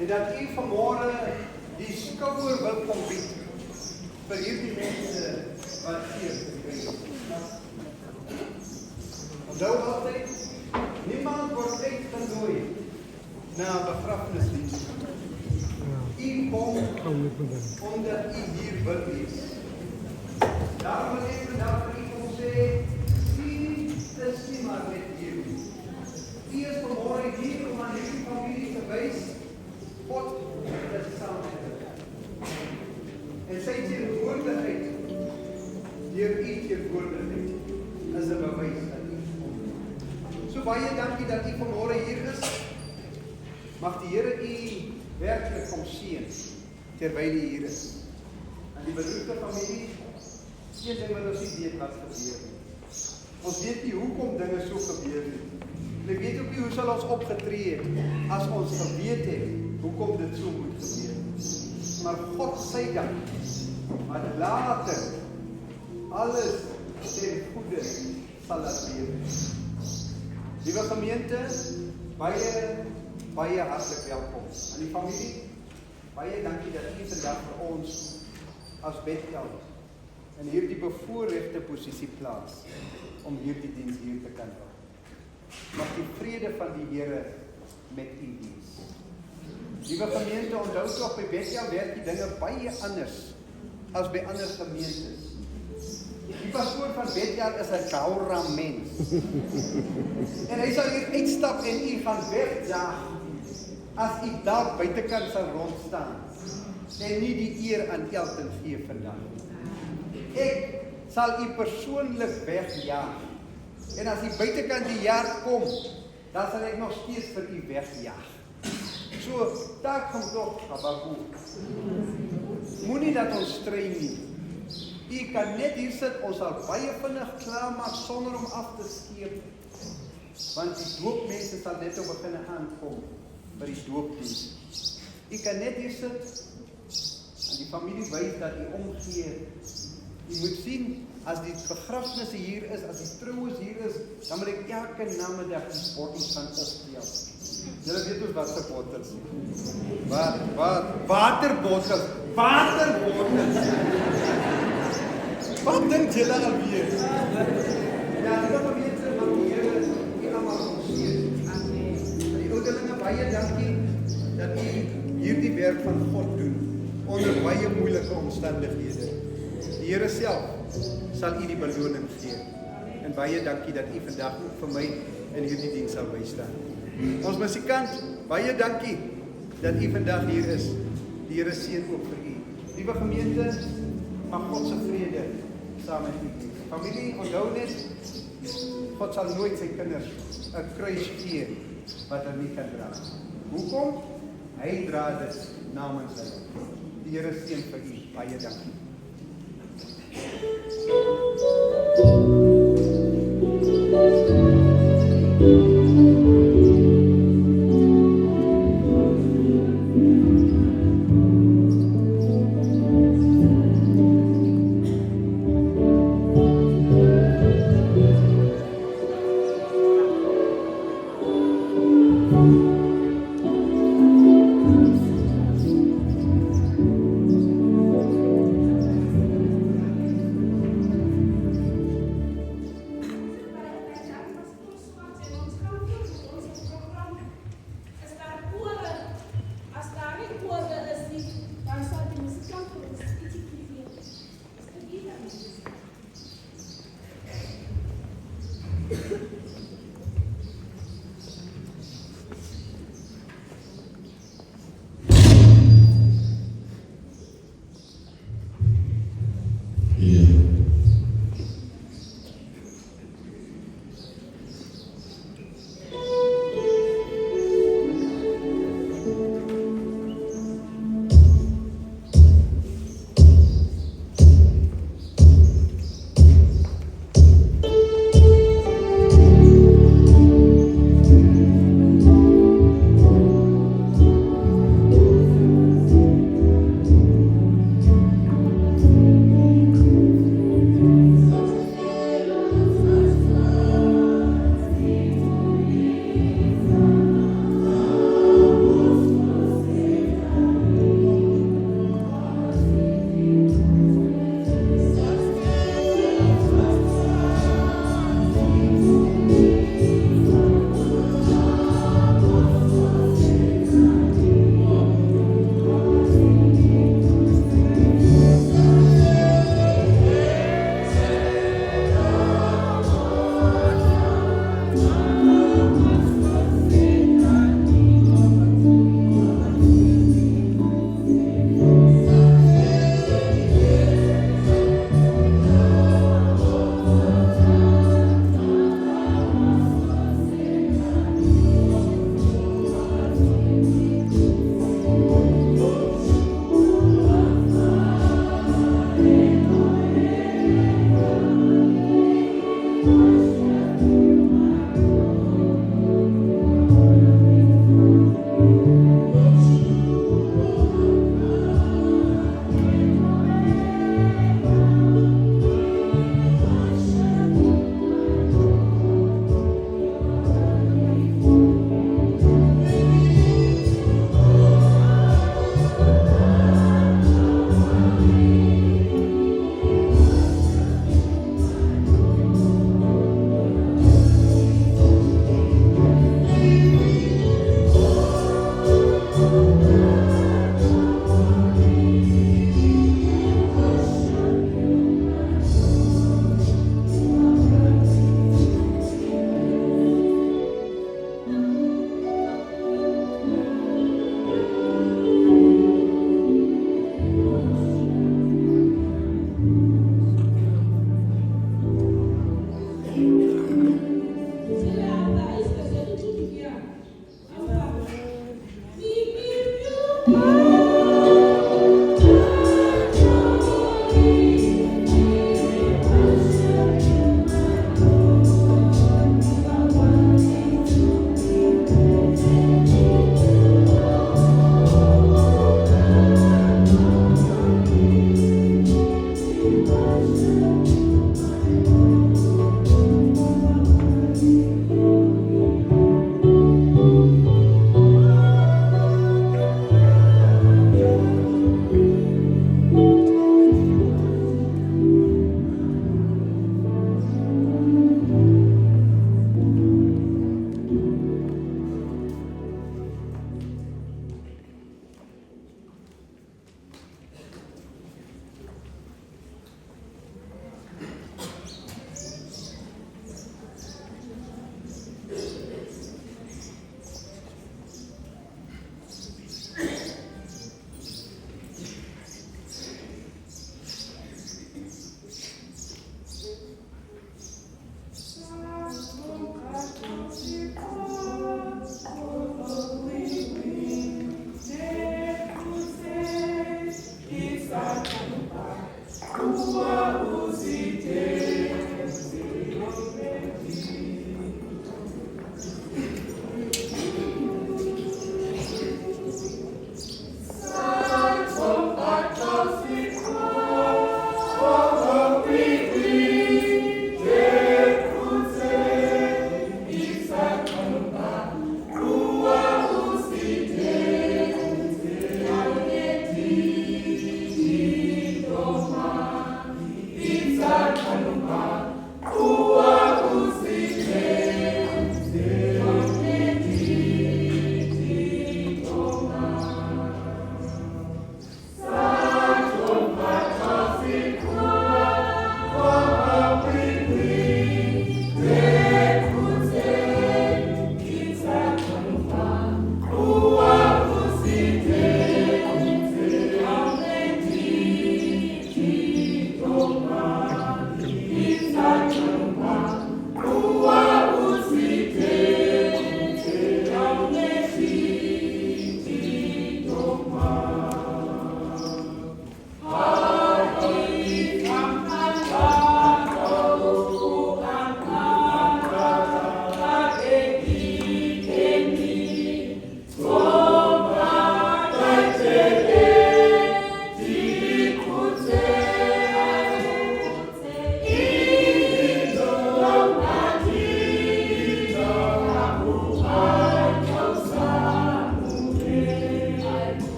En dat u vanmôre die skouer wil kom bied vir hierdie mense wat hier gekry het. Onthou altyd, niemand word uitgenooi na 'n begrafnisdiens. U kom omdat u hier wil wees. Daarom wil ek vandag vir u kom sê, dis nie maar net hier nie. U is vanmôre hier om aan hierdie familie te wys, God is saam met hulle. En sy teenwoordigheid, deur u teenwoordigheid, is 'n bewys dat u kom. So baie dankie dat u vanmôre hier is. Mag die Here u werklik kom seën terwyl u hier is. En die beroepte familie, een ding wat ons nie weet wat gebeur nie. Ons weet nie hoekom dinge so gebeur nie. En ek weet ook nie hoe sal ons opgetree het as ons geweet het hoekom dit so moet gebeur. Maar God sy dank, wat later alles ten goeie sal laat wees. Liewe gemeente, baie hartlik welkom. Aan die familie, baie dankie dat u vandag vir ons as Bethel in hierdie bevoorregte posisie plaas om hierdie diens hier te kan hou. Mag die vrede van die Here met u wees. Liewe gemeente, onthou tog by Bethel werk die dinge baie anders as by ander gemeentes. Die pastoor van Bethel is 'n Gaura mens. En hy sal hier uitstap en u gaan wegjaag as u daar buitekant sal rondstaan en nie die eer aan Elton gee vandag. Ek sal u persoonlik wegjaag. En as u buitekant die jaar kom, dan sal ek nog steeds vir u wegjaag. So, daar kom tog Habakuk. Moenie dat ons stry nie. U kan net hier sit, ons sal baie vinnig klaar maak sonder om af te skeep. Want die doopmense sal net op begin aankom by die doopdiens. U kan net hier sit en die familie wys dat u omgee. U moet sien, as die begrafnisse hier is, as die troues hier is, dan moet ek elke namiddag die bottels gaan optel. Julle weet ons wat se bottels nie. Waterbottels. Wat dink julle alweer? Ja, die gemeente van die Here, die almal omseën. Amen. Die ouderlinge, baie dankie dat u hierdie werk van God doen onder baie moeilike omstandighede. Die Here self sal u die beloning gee. En baie dankie dat u vandag ook vir my in hierdie diens sal bystaan. Ons musikant, baie dankie dat u vandag hier is. Die Here seën ook vir u. Liewe gemeente, mag God se vrede saam met u wees. Familie, onthou net, God sal nooit sy kinders 'n kruis gee wat hulle nie kan dra. Hoekom? Hy dra dit namens hulle. Die Here seën vir u. Baie dankie.